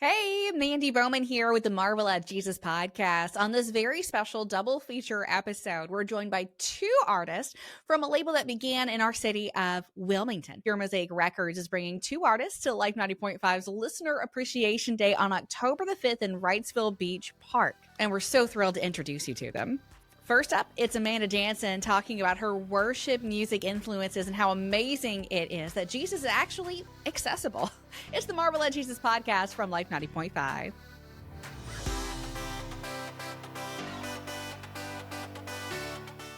Hey, Mandy Bowman here with the Marvel at Jesus podcast. On this very special double feature episode, we're joined by two artists from a label that began in our city of Wilmington. Your Mosaic Records is bringing two artists to Life 90.5's Listener Appreciation Day on October the 5th in Wrightsville Beach Park. And we're so thrilled to introduce you to them. First up, it's Amanda Janson talking about her worship music influences and how amazing it is that Jesus is actually accessible. It's the Marvel at Jesus podcast from Life 90.5.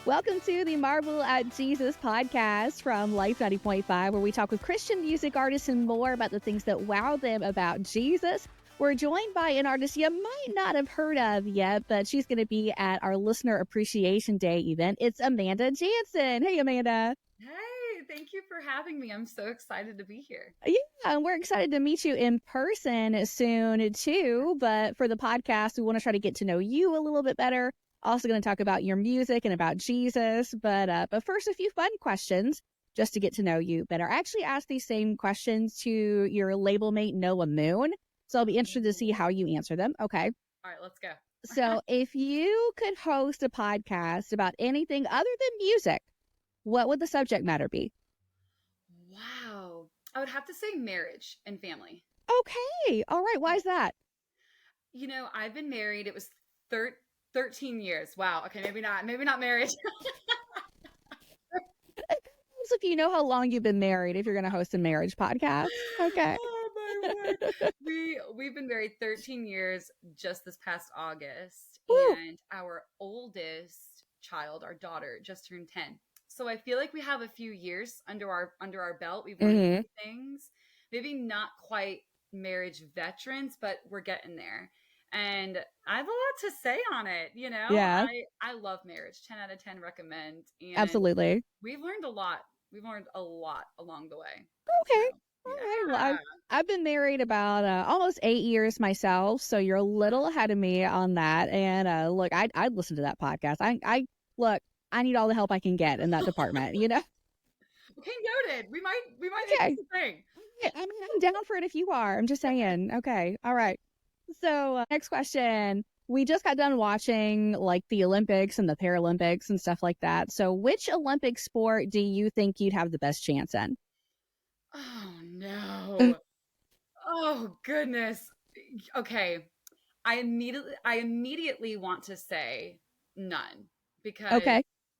Welcome to the Marvel at Jesus podcast from Life 90.5, where we talk with Christian music artists and more about the things that wow them about Jesus. We're joined by an artist you might not have heard of yet, but she's going to be at our Listener Appreciation Day event. It's Amanda Janson. Hey, Amanda. Hey, thank you for having me. I'm so excited to be here. Yeah, and we're excited to meet you in person soon, too. But for the podcast, we want to try to get to know you a little bit better. Also going to talk about your music and about Jesus. But first, a few fun questions just to get to know you better. I actually asked these same questions to your label mate, Noah Moon. So I'll be interested to see how you answer them. Okay. All right, let's go. So if you could host a podcast about anything other than music, what would the subject matter be? Wow. I would have to say marriage and family. Okay. All right. Why is that? You know, I've been married. It was 13 years. Wow. Okay, maybe not marriage. So if you know how long you've been married, if you're going to host a marriage podcast. Okay. Oh, my word. We've been married 13 years just this past August. Woo. And our oldest child, our daughter, just turned 10. So I feel like we have a few years under our belt. We've learned a few things. Maybe not quite marriage veterans, but we're getting there. And I have a lot to say on it, you know? Yeah. I love marriage. 10 out of 10 recommend. And absolutely. We've learned a lot. We've learned a lot along the way. Okay. So, All right. Well, I've been married about almost 8 years myself, so you're a little ahead of me on that. And look, I'd listen to that podcast. I need all the help I can get in that department. You know. Okay, noted. We might Okay. make this a thing. I mean, I'm down for it if you are. I'm just saying. Okay. All right. So next question. We just got done watching like the Olympics and the Paralympics and stuff like that. So which Olympic sport do you think you'd have the best chance in? Oh, no. Oh, goodness. Okay. I immediately want to say none because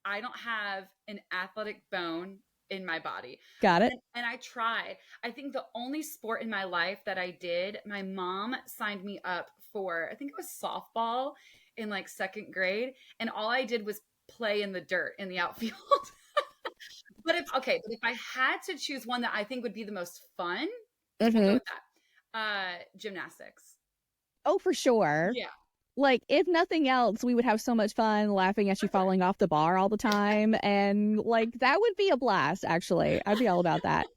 I don't have an athletic bone in my body. Got it. And I tried. I think the only sport in my life that I did, my mom signed me up for, I think it was softball in like second grade. And all I did was play in the dirt in the outfield. But if I had to choose one that I think would be the most fun, we'll go with that. Gymnastics. Oh, for sure. Yeah. Like, if nothing else, we would have so much fun laughing at you falling off the bar all the time. And, like, that would be a blast, actually. I'd be all about that.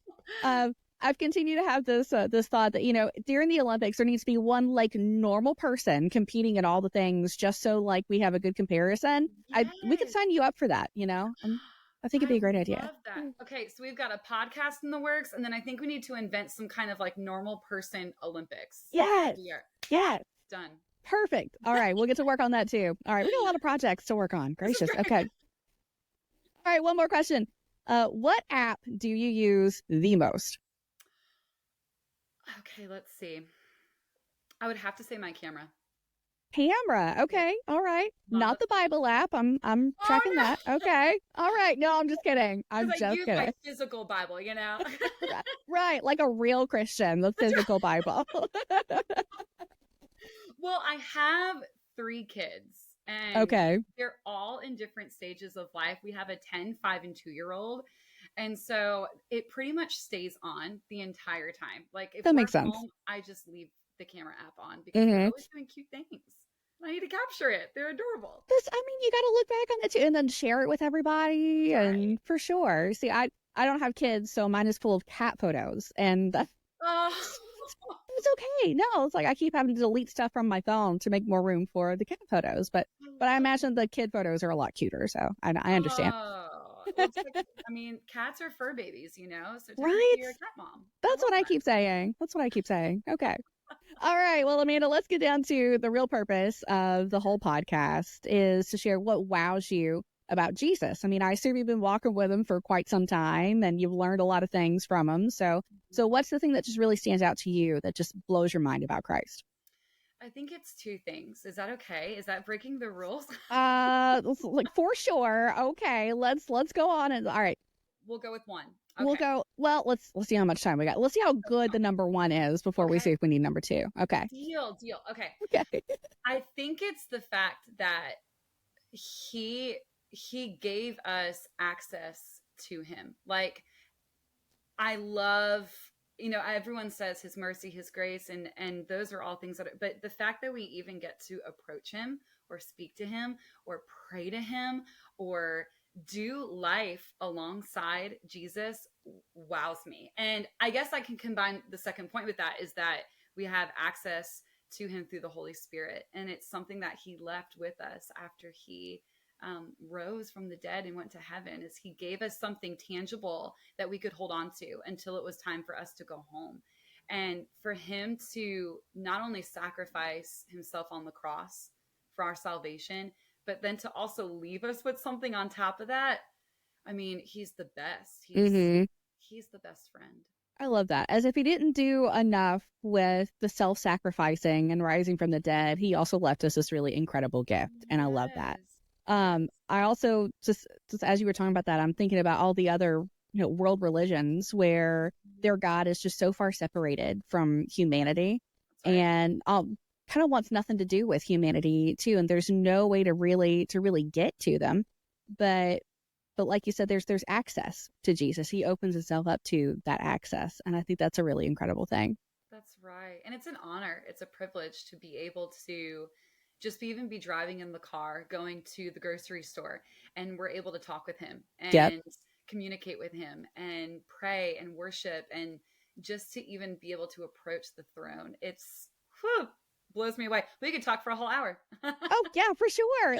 I've continued to have this thought that, you know, during the Olympics, there needs to be one, like, normal person competing in all the things just so, like, we have a good comparison. Yes. We could sign you up for that, you know? I think it'd be a great idea. I love that. Okay, so we've got a podcast in the works, and then I think we need to invent some kind of, like, normal person Olympics. Yes. Yes. Done. Perfect. All right. We'll get to work on that too. All right. We got a lot of projects to work on. Gracious. Okay. All right. One more question. What app do you use the most? Okay. Let's see. I would have to say my camera. Camera. Okay. All right. Not the Bible app. I'm tracking that. Okay. All right. No, I'm just kidding. I'm just use kidding. My physical Bible, you know? Right. Like a real Christian, the physical Bible. Well, I have 3 kids, and they're all in different stages of life. We have a 10, 5, and 2-year-old, and so it pretty much stays on the entire time. Like, if that we're makes sense. home, I just leave the camera app on because they're always doing cute things. I need to capture it. They're adorable. You got to look back on it too, and then share it with everybody, and for sure. See, I don't have kids, so mine is full of cat photos, and that's... It's okay. No, it's like I keep having to delete stuff from my phone to make more room for the cat photos. But I imagine the kid photos are a lot cuter, so I understand. Oh, it's like, I mean, cats are fur babies, you know? So right? You're a cat mom. That's what I keep saying. Okay. All right. Well, Amanda, let's get down to the real purpose of the whole podcast is to share what wows you about Jesus. I mean, I assume you've been walking with him for quite some time and you've learned a lot of things from him. So what's the thing that just really stands out to you that just blows your mind about Christ? I think it's two things. Is that okay? Is that breaking the rules? Like for sure. Okay. Let's go on and all right. We'll go with one. We'll Okay. go. Well, let's see how much time we got. Let's see how good the number one is before we Okay. see if we need number two. Okay. Deal. Okay. Okay. I think it's the fact that he he gave us access to him. Like, I love, everyone says his mercy, his grace, and those are all things that but the fact that we even get to approach him or speak to him or pray to him or do life alongside Jesus wows me. And I guess I can combine the second point with that is that we have access to him through the Holy Spirit. And it's something that he left with us after he rose from the dead and went to heaven, is he gave us something tangible that we could hold on to until it was time for us to go home. And for him to not only sacrifice himself on the cross for our salvation, but then to also leave us with something on top of that. I mean, he's the best. He's the best friend. I love that. As if he didn't do enough with the self-sacrificing and rising from the dead, he also left us this really incredible gift. And I love that. I also just as you were talking about that, I'm thinking about all the other, world religions where their God is just so far separated from humanity, Right. and kind of wants nothing to do with humanity too. And there's no way to really get to them. But like you said, there's access to Jesus. He opens himself up to that access. And I think that's a really incredible thing. That's right. And it's an honor. It's a privilege to be able to just even be driving in the car, going to the grocery store, and we're able to talk with him and communicate with him and pray and worship, and just to even be able to approach the throne. It's blows me away. We could talk for a whole hour. Oh yeah, for sure.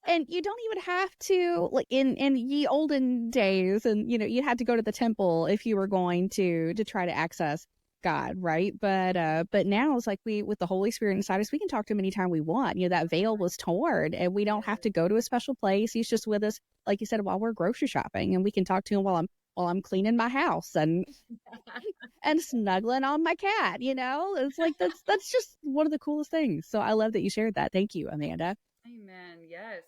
And you don't even have to, like in ye olden days, and you had to go to the temple if you were going to try to access God, right? But now it's like with the Holy Spirit inside us, we can talk to him anytime we want. That veil was torn, and we don't have to go to a special place. He's just with us, like you said, while we're grocery shopping, and we can talk to him while I'm cleaning my house and snuggling on my cat. It's like that's just one of the coolest things. So I love that you shared that. Thank you, Amanda. Amen. Yes.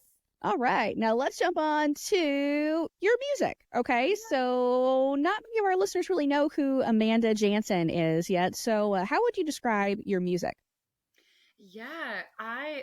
All right. Now let's jump on to your music. Okay. So not many of our listeners really know who Amanda Janson is yet. So how would you describe your music? Yeah,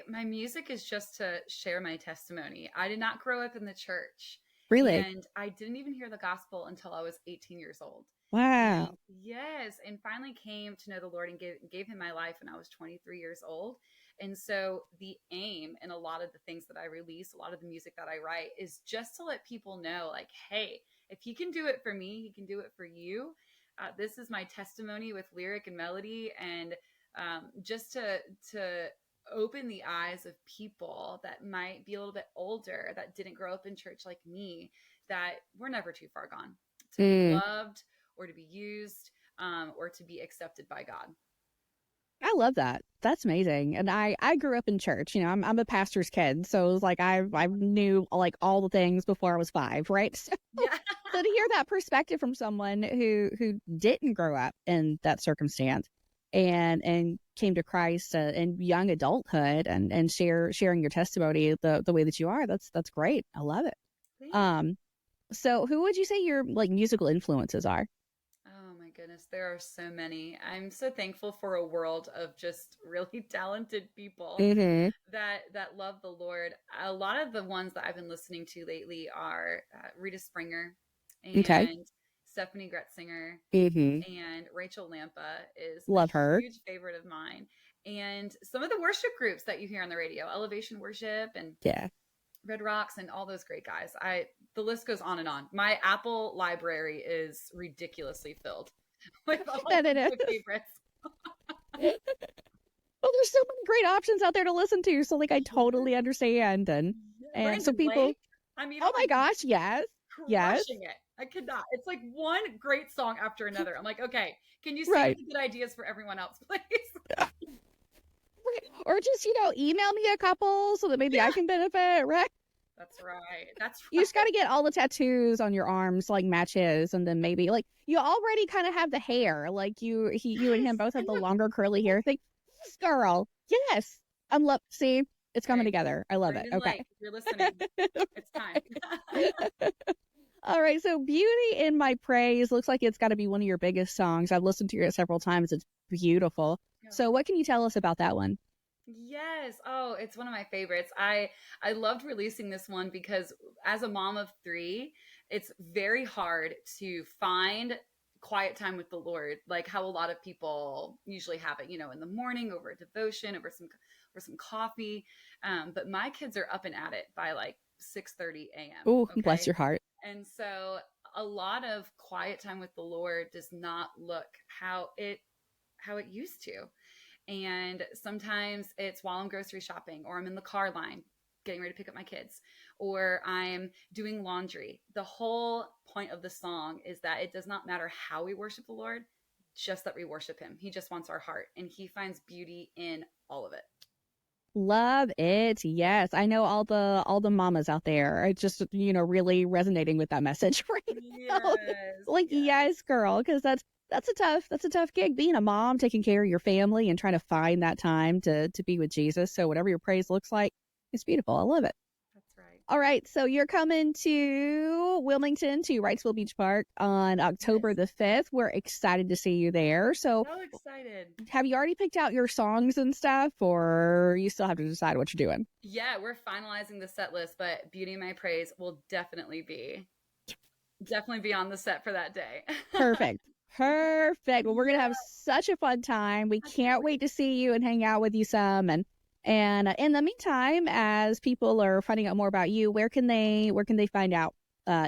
my music is just to share my testimony. I did not grow up in the church. Really? And I didn't even hear the gospel until I was 18 years old. Wow. And yes, and finally came to know the Lord and gave him my life when I was 23 years old. And so the aim in a lot of the things that I release, a lot of the music that I write, is just to let people know, like, hey, if he can do it for me, he can do it for you. This is my testimony with lyric and melody, and just to open the eyes of people that might be a little bit older, that didn't grow up in church like me, that we're never too far gone to be loved or to be used or to be accepted by God. I love that. That's amazing. And I grew up in church. I'm a pastor's kid, so it was like I knew like all the things before I was 5, right? So, Yeah. so to hear that perspective from someone who didn't grow up in that circumstance and came to Christ in young adulthood and sharing your testimony the way that you are, that's great. I love it. Thanks. So who would you say your like musical influences are? Oh my goodness, there are so many. I'm so thankful for a world of just really talented people that love the Lord. A lot of the ones that I've been listening to lately are Rita Springer and Stephanie Gretzinger, and Rachel Lampa is love her. Huge favorite of mine. And some of the worship groups that you hear on the radio, Elevation Worship and Red Rocks and all those great guys. The list goes on and on. My Apple library is ridiculously filled with all my favorites. Well, there's so many great options out there to listen to. So like I totally understand. And so people Blake, I mean, oh my gosh, yes. Crushing it. I could not. It's like one great song after another. I'm like, okay, can you save the good ideas for everyone else, please? Or just, email me a couple so that maybe I can benefit, right? That's right. That's right. You just got to get all the tattoos on your arms, like match his, and then maybe like you already kind of have the hair, like you and him both have the longer curly hair thing. Yes, girl, yes, see, it's coming together. I love it. Okay, Lake, if you're listening, it's time. All right, so "Beauty in My Praise" looks like it's got to be one of your biggest songs. I've listened to it several times. It's beautiful. So, what can you tell us about that one? Yes. Oh, it's one of my favorites. I loved releasing this one because as a mom of 3, it's very hard to find quiet time with the Lord, like how a lot of people usually have it, in the morning over a devotion, over some coffee. But my kids are up and at it by like 6:30 a.m. Oh, bless your heart. And so a lot of quiet time with the Lord does not look how it used to. And sometimes it's while I'm grocery shopping, or I'm in the car line getting ready to pick up my kids, or I'm doing laundry. The whole point of the song is that it does not matter how we worship the Lord, just that we worship him. He just wants our heart, and he finds beauty in all of it. Love it. Yes. I know all the mamas out there are just, really resonating with that message right now. Like, yes, girl, because that's a tough gig, being a mom, taking care of your family and trying to find that time to be with Jesus. So whatever your praise looks like, it's beautiful. I love it. That's right. All right. So you're coming to Wilmington, to Wrightsville Beach Park on October the 5th. We're excited to see you there. So excited. Have you already picked out your songs and stuff, or you still have to decide what you're doing? Yeah, we're finalizing the set list, but "Beauty in My Praise" will definitely be on the set for that day. Perfect. Well, we're going to have such a fun time. We can't wait to see you and hang out with you some. And in the meantime, as people are finding out more about you, where can they find out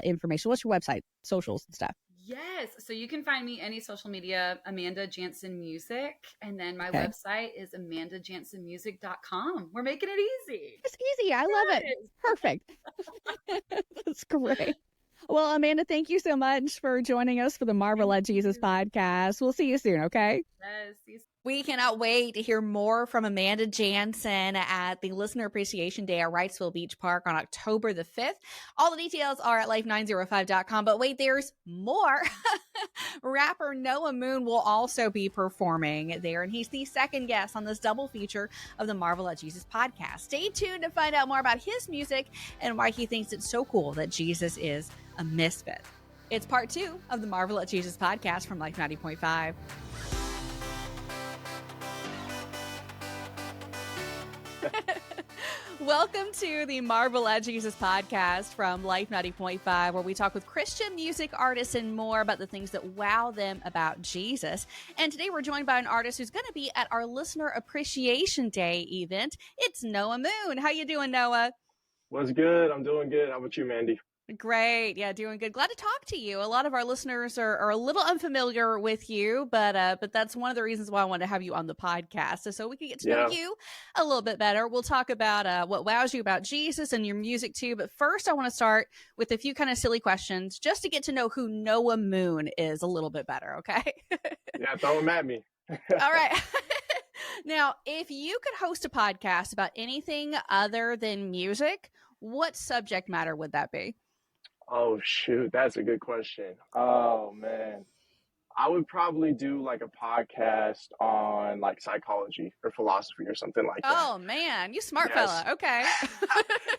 information? What's your website, socials and stuff? Yes. So you can find me any social media, Amanda Janson Music. And then my website is amandajansonmusic.com. We're making it easy. It's easy. I love it. Perfect. That's great. Well, Amanda, thank you so much for joining us for the Marvel at Jesus podcast. We'll see you soon, okay? Yes. See you soon. We cannot wait to hear more from Amanda Janson at the Listener Appreciation Day at Wrightsville Beach Park on October the 5th. All the details are at life905.com. But wait, there's more. Rapper Noah Moon will also be performing there, and he's the second guest on this double feature of the Marvel at Jesus podcast. Stay tuned to find out more about his music and why he thinks it's so cool that Jesus is a misfit. It's part 2 of the Marvel at Jesus podcast from Life 90.5. Welcome to the Marvel at Jesus podcast from Life 90.5, where we talk with Christian music artists and more about the things that wow them about Jesus. And today we're joined by an artist who's going to be at our Listener Appreciation Day event. It's Noah Moon. How you doing, Noah? What's good? I'm doing good. How about you, Mandy? Great. Yeah, doing good. Glad to talk to you. A lot of our listeners are a little unfamiliar with you, but that's one of the reasons why I wanted to have you on the podcast. So we can get to know you a little bit better. We'll talk about what wows you about Jesus and your music too. But first, I want to start with a few kind of silly questions just to get to know who Noah Moon is a little bit better. Okay. Yeah, throw them at me. All right. Now, if you could host a podcast about anything other than music, what subject matter would that be? Oh, shoot. That's a good question. Oh, man. I would probably do like a podcast on like psychology or philosophy or something like that. Oh, man. You smart fella. Okay.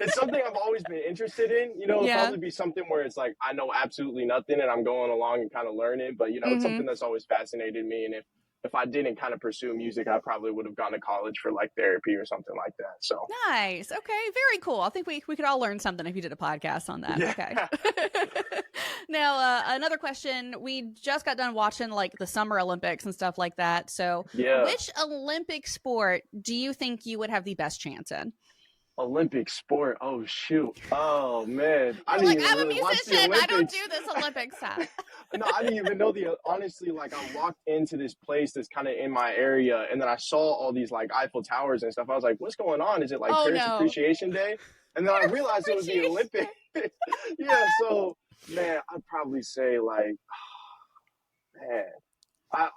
It's something I've always been interested in. It'll probably be something where it's like I know absolutely nothing and I'm going along and kind of learning. But, it's something that's always fascinated me. And if I didn't kind of pursue music, I probably would have gone to college for like therapy or something like that. So nice. Okay. Very cool. I think we could all learn something if you did a podcast on that. Yeah. Okay. Now, another question. We just got done watching like the Summer Olympics and stuff like that. So which Olympic sport do you think you would have the best chance in? Olympic sport. Oh, shoot. Oh, man. I'm a musician. I don't do this Olympic stuff. No, I didn't even know honestly, like I walked into this place that's kind of in my area and then I saw all these like Eiffel Towers and stuff. I was like, what's going on? Is it like Parents Appreciation Day? And then I realized it was the Olympics. Yeah. So, man, I'd probably say like, man,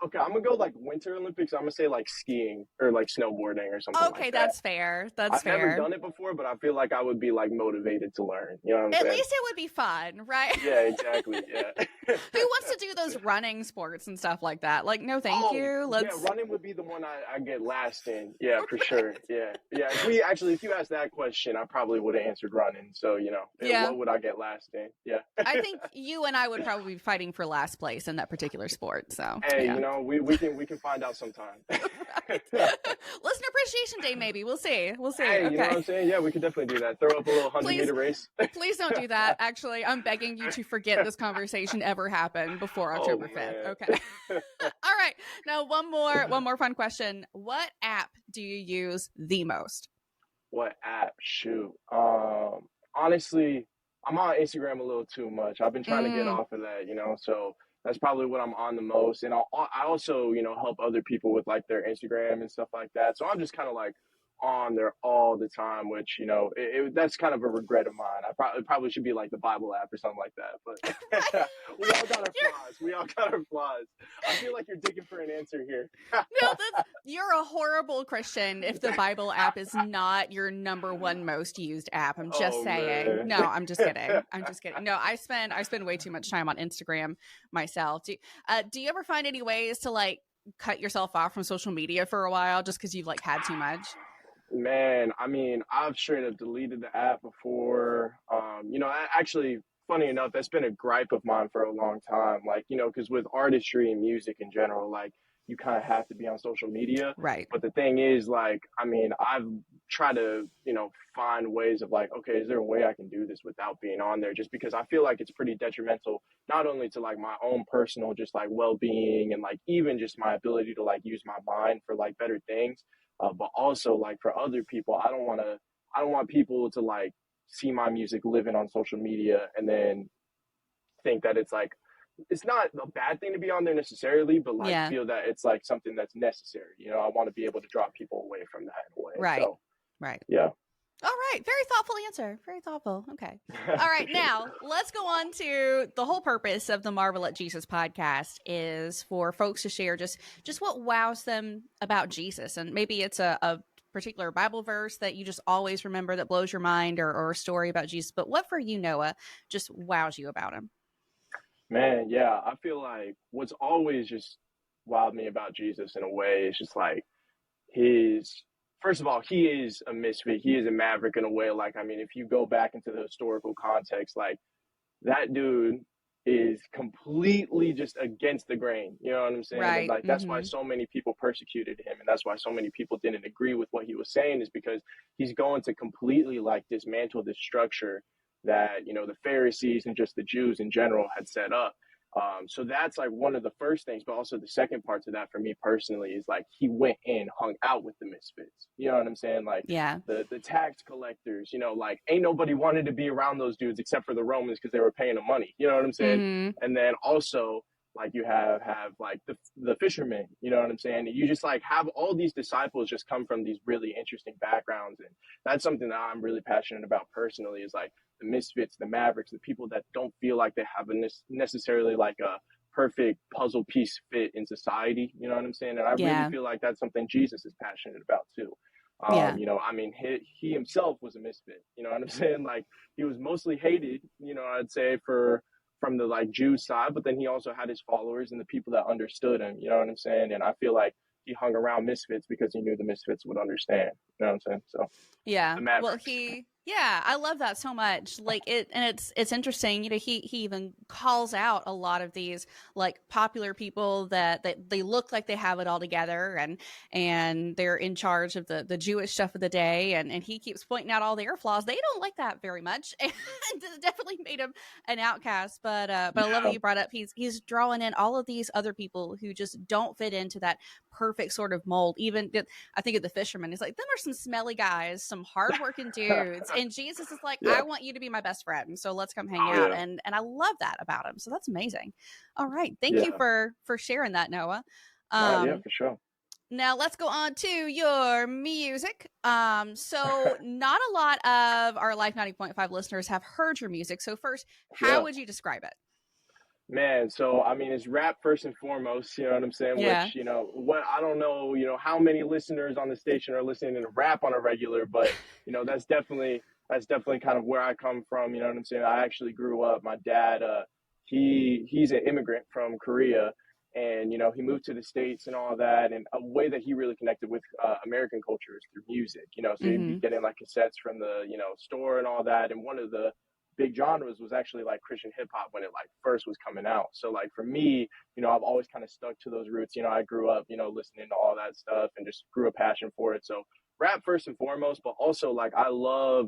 Okay, I'm gonna go like Winter Olympics. I'm gonna say like skiing or like snowboarding or something Okay, like that. that's fair. That's I've fair. never done it before, but I feel like I would be like motivated to learn. You know what I'm At saying? least it would be fun, right? Yeah, exactly. Yeah. Who wants to do those running sports and stuff like that? Like, no, thank you. Yeah, running would be the one I get last in. Yeah, for sure. Yeah. Yeah. If you asked that question, I probably would have answered running. So, what would I get last in? Yeah. I think you and I would probably be fighting for last place in that particular sport. So, hey, yeah. we can find out sometime. Right. Listener Appreciation Day, maybe. We'll see. We'll see. Hey, okay. You know what I'm saying? Yeah, we could definitely do that. Throw up a little 100-meter race. Please don't do that. Actually, I'm begging you to forget this conversation ever happened before October 5th. Okay. All right. Now, one more fun question. What app do you use the most? What app? Shoot. Honestly, I'm on Instagram a little too much. I've been trying to get off of that, so that's probably what I'm on the most. And I also, help other people with like their Instagram and stuff like that. So I'm just kind of like on there all the time, which, that's kind of a regret of mine. I probably should be like the Bible app or something like that. But we all got our flaws. We all got our flaws. I feel like you're digging for an answer here. No, you're a horrible Christian if the Bible app is not your number one most used app. I'm just saying. Man. No, I'm just kidding. No, I spend way too much time on Instagram myself. Do you ever find any ways to like cut yourself off from social media for a while just because you've like had too much? Man, I mean, I've straight up deleted the app before. Actually, funny enough, that's been a gripe of mine for a long time. Like, because with artistry and music in general, like, you kind of have to be on social media. Right. But the thing is, like, I mean, I've tried to, find ways of like, okay, is there a way I can do this without being on there? Just because I feel like it's pretty detrimental, not only to like my own personal, just like well-being and like even just my ability to like use my mind for like better things. But also like for other people, I don't want people to like see my music living on social media and then think that it's like, it's not a bad thing to be on there necessarily, but like feel that it's like something that's necessary. I want to be able to draw people away from that in a way. Right. So, right. Yeah. All right. Very thoughtful answer. Very thoughtful. Okay. All right. Now let's go on to the whole purpose of the Marvel at Jesus podcast is for folks to share just what wows them about Jesus. And maybe it's a particular Bible verse that you just always remember that blows your mind or a story about Jesus. But what for you, Noah, just wows you about him? Man, yeah. I feel like what's always just wowed me about Jesus in a way is just like first of all, he is a misfit. He is a maverick in a way. Like, I mean, if you go back into the historical context, like that dude is completely just against the grain. You know what I'm saying? Right. And like, that's why so many people persecuted him. And that's why so many people didn't agree with what he was saying, is because he's going to completely like dismantle this structure that, the Pharisees and just the Jews in general had set up. So that's like one of the first things, but also the second part to that for me personally is like he went in, hung out with the misfits. You know what I'm saying? Like the tax collectors, like ain't nobody wanted to be around those dudes except for the Romans because they were paying them money. You know what I'm saying? Mm-hmm. And then also like you have like the fishermen, you know what I'm saying? You just like have all these disciples just come from these really interesting backgrounds. And that's something that I'm really passionate about personally is like the misfits, the mavericks, the people that don't feel like they have necessarily like a perfect puzzle piece fit in society. You know what I'm saying? And I really feel like that's something Jesus is passionate about too. I mean, he himself was a misfit, you know what I'm saying? Like he was mostly hated, I'd say from the like Jews side, but then he also had his followers and the people that understood him, you know what I'm saying? And I feel like he hung around misfits because he knew the misfits would understand, you know what I'm saying? So I love that so much. Like it's interesting, he even calls out a lot of these like popular people that they look like they have it all together and they're in charge of the Jewish stuff of the day, and he keeps pointing out all their flaws. They don't like that very much, and it definitely made him an outcast. But I love that you brought up he's drawing in all of these other people who just don't fit into that perfect sort of mold. Even I think of the fishermen, he's like, them are some smelly guys, some hardworking dudes. And Jesus is like, I want you to be my best friend. So let's come hang out. Yeah. And I love that about him. So that's amazing. All right. Thank you for sharing that, Noah. Yeah, for sure. Now let's go on to your music. So not a lot of our Life 90.5 listeners have heard your music. So first, how would you describe it? Man, so I mean, it's rap first and foremost, you know what I'm saying? Yeah. Which, what I don't know, how many listeners on the station are listening to rap on a regular, but that's definitely kind of where I come from, you know what I'm saying? I actually grew up, my dad, he's an immigrant from Korea, and he moved to the States and all that, and a way that he really connected with American culture is through music, so he'd be Mm-hmm. getting like cassettes from the store and all that, and one of the big genres was actually like Christian hip hop when it like first was coming out. So like for me, I've always kind of stuck to those roots. I grew up, listening to all that stuff and just grew a passion for it. So rap first and foremost, but also like I love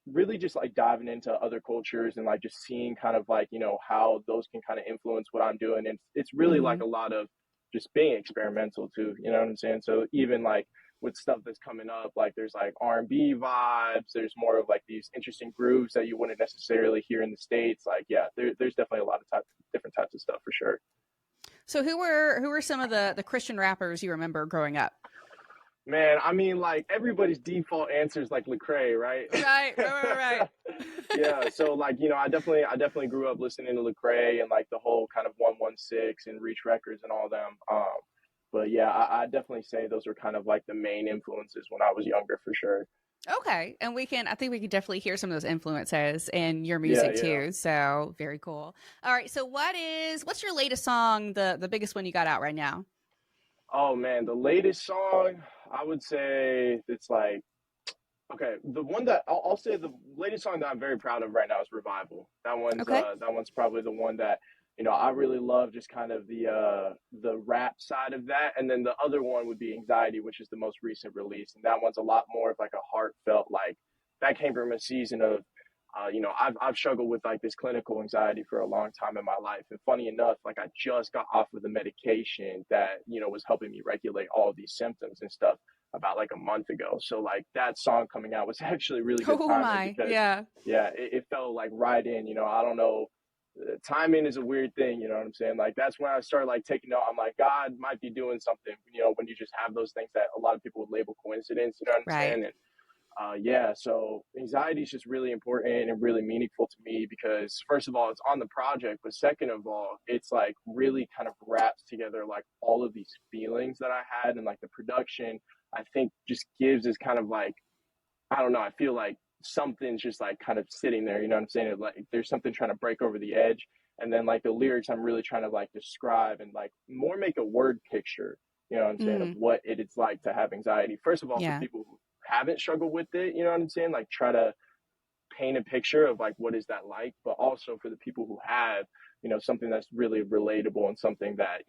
really just like diving into other cultures and like just seeing kind of like, how those can kind of influence what I'm doing. And it's really Mm-hmm. like a lot of just being experimental too, you know what I'm saying? So even like with stuff that's coming up, like there's like R&B vibes, there's more of like these interesting grooves that you wouldn't necessarily hear in the States. Like, yeah, there's definitely a lot of different types of stuff for sure. So who were some of the Christian rappers you remember growing up? Man, I mean, like everybody's default answer is like Lecrae, right? Right. Yeah, so like I definitely grew up listening to Lecrae and like the whole kind of 116 and Reach Records and all them. But yeah, I definitely say those are kind of like the main influences when I was younger for sure. Okay. And I think we can definitely hear some of those influences in your Yeah, music yeah. too. So very cool. All right. So what's your latest song, the biggest one you got out right now? Oh man, the latest song I would say it's like okay, the one that I'll say the latest song that I'm very proud of right now is Revival. Okay. That one's probably the one that I really love just kind of the rap side of that, and then the other one would be Anxiety, which is the most recent release, and that one's a lot more of like a heartfelt like that came from a season of I've struggled with like this clinical anxiety for a long time in my life. And funny enough, like I just got off of the medication that, was helping me regulate all of these symptoms and stuff about like a month ago. So like that song coming out was actually really good Oh timing my. because Yeah. yeah, it felt like right in, I don't know. Timing is a weird thing, you know what I'm saying? Like that's when I started like taking note. I'm like, God might be doing something, when you just have those things that a lot of people would label coincidence, you know what I'm Right. saying? And yeah, so anxiety is just really important and really meaningful to me because first of all, it's on the project, but second of all, it's like really kind of wraps together like all of these feelings that I had and like the production, I think just gives this kind of like, I don't know, I feel like something's just like kind of sitting there, you know what I'm saying? Like there's something trying to break over the edge. And then like the lyrics, I'm really trying to like describe and like more make a word picture, you know what I'm saying, of Mm. what it's like to have anxiety. First of all, for Yeah. people who haven't struggled with it, you know what I'm saying? Like try to paint a picture of like what is that like, but also for the people who have, something that's really relatable and something that,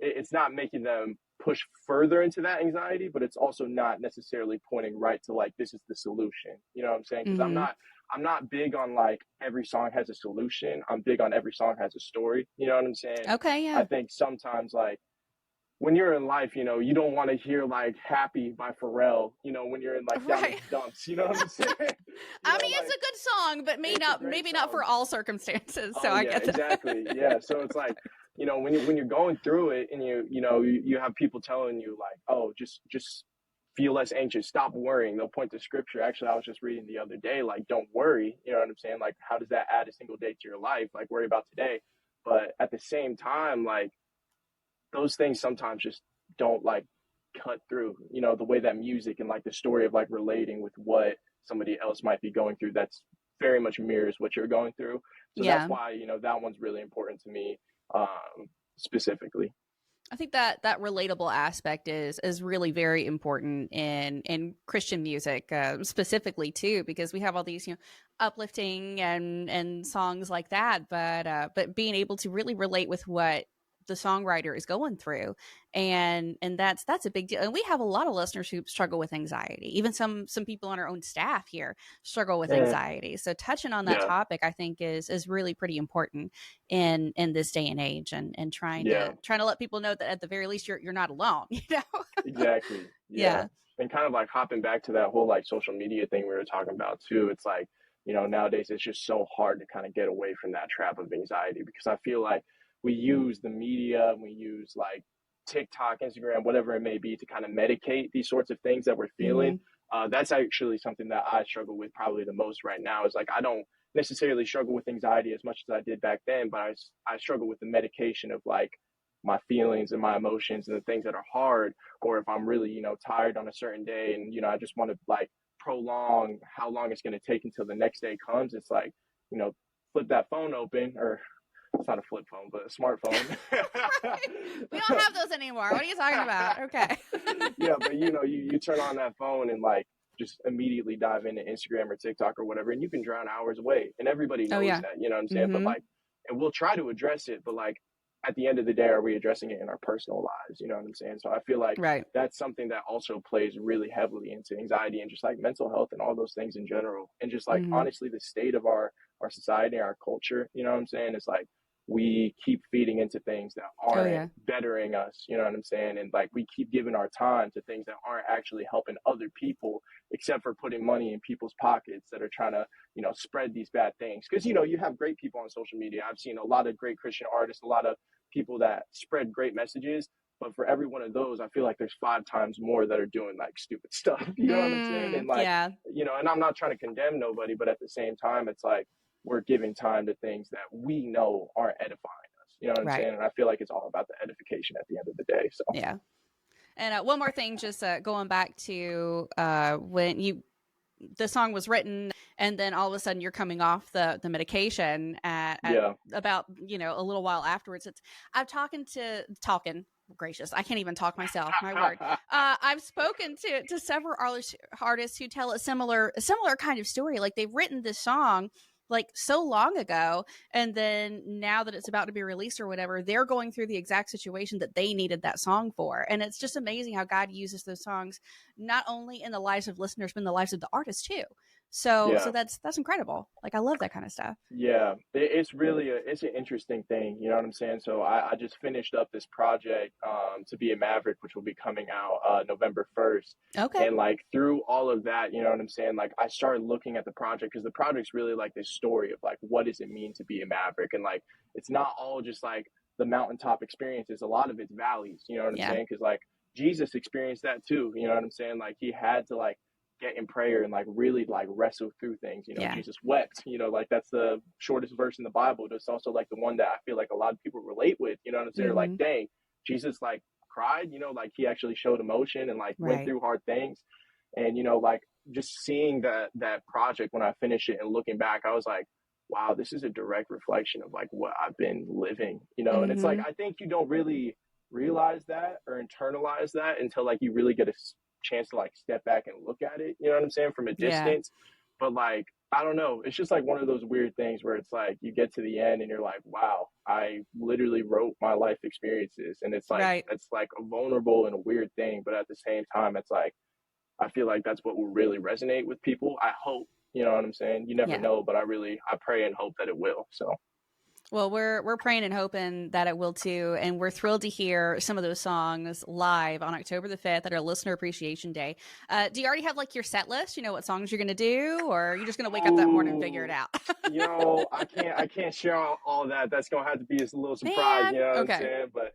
it's not making them push further into that anxiety, but it's also not necessarily pointing right to like this is the solution. You know what I'm saying? Because I'm Mm-hmm. not I'm not big on like every song has a solution. I'm big on every song has a story. You know what I'm saying? Okay. I Yeah. think sometimes like when you're in life, you don't want to hear like Happy by Pharrell, when you're in like down in Right. the dumps, you know what I'm saying? I mean, it's Like a good song, but it's a great maybe not for song. all circumstances. So Oh I yeah, get that. exactly. Yeah. So it's like, when you're going through it and you have people telling you like, oh, just feel less anxious, stop worrying. They'll point to scripture. Actually, I was just reading the other day, like, don't worry. You know what I'm saying? Like, how does that add a single day to your life? Like, worry about today. But at the same time, like, those things sometimes just don't like cut through, the way that music and like the story of like relating with what somebody else might be going through that's very much mirrors what you're going through. So that's Yeah. why, that one's really important to me specifically. I think that relatable aspect is really very important in Christian music, specifically too, because we have all these uplifting and songs like that, but being able to really relate with what the songwriter is going through, and that's a big deal. And we have a lot of listeners who struggle with anxiety. Even some people on our own staff here struggle with Mm, anxiety. So touching on that yeah, topic, I think is really pretty important in this day and age, and yeah, trying to let people know that at the very least you're not alone. exactly. Yeah. Yeah. And kind of like hopping back to that whole like social media thing we were talking about too. It's like, nowadays it's just so hard to kind of get away from that trap of anxiety because I feel like we use the media, we use like TikTok, Instagram, whatever it may be to kind of medicate these sorts of things that we're Hmm. feeling. That's actually something that I struggle with probably the most right now is like, I don't necessarily struggle with anxiety as much as I did back then, but I struggle with the medication of like my feelings and my emotions and the things that are hard, or if I'm really, tired on a certain day and, I just want to like prolong how long it's going to take until the next day comes. It's like, flip that phone open, or it's not a flip phone, but a smartphone. We don't have those anymore. What are you talking about? Okay. Yeah, but you turn on that phone and like just immediately dive into Instagram or TikTok or whatever, and you can drown hours away. And everybody knows that, you know what I'm saying? But like, and we'll try to address it, but like at the end of the day, are we addressing it in our personal lives? You know what I'm saying? So I feel like that's something that also plays really heavily into anxiety and just like mental health and all those things in general. And just like, honestly, the state of our society, our culture, you know what I'm saying? It's like, we keep feeding into things that aren't bettering us, you know what I'm saying? And like, we keep giving our time to things that aren't actually helping other people, except for putting money in people's pockets that are trying to, spread these bad things. Because, you have great people on social media. I've seen a lot of great Christian artists, a lot of people that spread great messages. But for every one of those, I feel like there's 5 times more that are doing like stupid stuff. You know what I'm saying? And like, and I'm not trying to condemn nobody, but at the same time, it's like, we're giving time to things that we know aren't edifying us. You know what I'm saying? And I feel like it's all about the edification at the end of the day. So yeah. And one more thing, just going back to when the song was written, and then all of a sudden you're coming off the medication at about a little while afterwards. I'm talking. Gracious, I can't even talk myself. My word. I've spoken to several artists who tell a similar kind of story. Like they've written this song like so long ago, and then now that it's about to be released or whatever, they're going through the exact situation that they needed that song for. And it's just amazing how God uses those songs not only in the lives of listeners, but in the lives of the artists too. So that's incredible. Like, I love that kind of stuff. Yeah, it's really it's an interesting thing. You know what I'm saying? So I just finished up this project to be a Maverick, which will be coming out November 1st. Okay. And like through all of that, you know what I'm saying? Like I started looking at the project, because the project's really like this story of like, what does it mean to be a Maverick? And like, it's not all just like the mountaintop experiences. A lot of it's valleys, you know what I'm saying? Because like Jesus experienced that too. You know what I'm saying? Like he had to like get in prayer and like really like wrestle through things. Jesus wept, like that's the shortest verse in the Bible. It's also like the one that I feel like a lot of people relate with, you know what I'm saying? Like, dang, Jesus like cried, like he actually showed emotion and like went through hard things. And, like just seeing that project when I finished it and looking back, I was like, wow, this is a direct reflection of like what I've been living, and it's like, I think you don't really realize that or internalize that until like you really get a chance to like step back and look at it, you know what I'm saying, from a distance. But like, I don't know, it's just like one of those weird things where it's like you get to the end and you're like, wow, I literally wrote my life experiences. And it's like it's like a vulnerable and a weird thing, but at the same time, it's like I feel like that's what will really resonate with people. I hope, you know what I'm saying? You never know, but I pray and hope that it will. So well, we're praying and hoping that it will too, and we're thrilled to hear some of those songs live on October the 5th at our Listener Appreciation Day. Do you already have like your set list? You know what songs you're going to do, or you're just going to wake up that morning and figure it out? I can't share all that. That's going to have to be a little surprise. Man. You know what I'm saying? But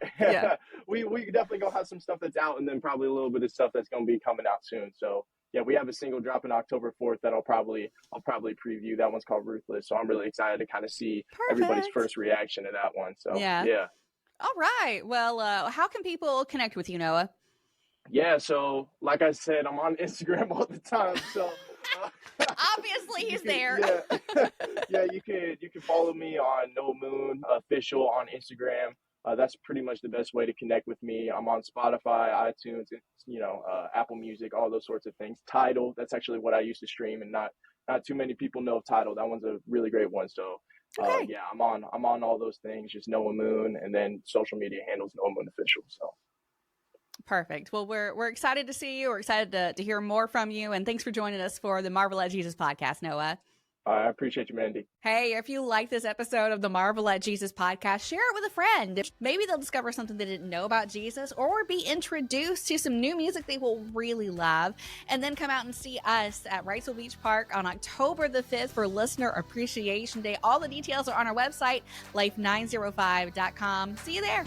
we definitely going to have some stuff that's out, and then probably a little bit of stuff that's going to be coming out soon. So yeah, we have a single dropping October 4th that I'll probably preview. That one's called Ruthless. So I'm really excited to kind of see everybody's first reaction to that one. So yeah. All right. Well, how can people connect with you, Noah? Yeah. So like I said, I'm on Instagram all the time. So obviously he's there. Yeah. You can follow me on No Moon Official on Instagram. That's pretty much the best way to connect with me. I'm on Spotify, iTunes, Apple Music, all those sorts of things. Tidal, that's actually what I used to stream, and not too many people know of Tidal. That one's a really great one. So I'm on all those things, just Noah Moon, and then social media handles Noah Moon Official. So perfect. Well, we're excited to see you. We're excited to hear more from you, and thanks for joining us for the Marvel at Jesus podcast, Noah. I appreciate you, Mandy. Hey, if you like this episode of the Marvel at Jesus podcast, share it with a friend. Maybe they'll discover something they didn't know about Jesus, or be introduced to some new music they will really love, and then come out and see us at Wrightsville Beach Park on October the 5th for Listener Appreciation Day. All the details are on our website, life905.com. See you there.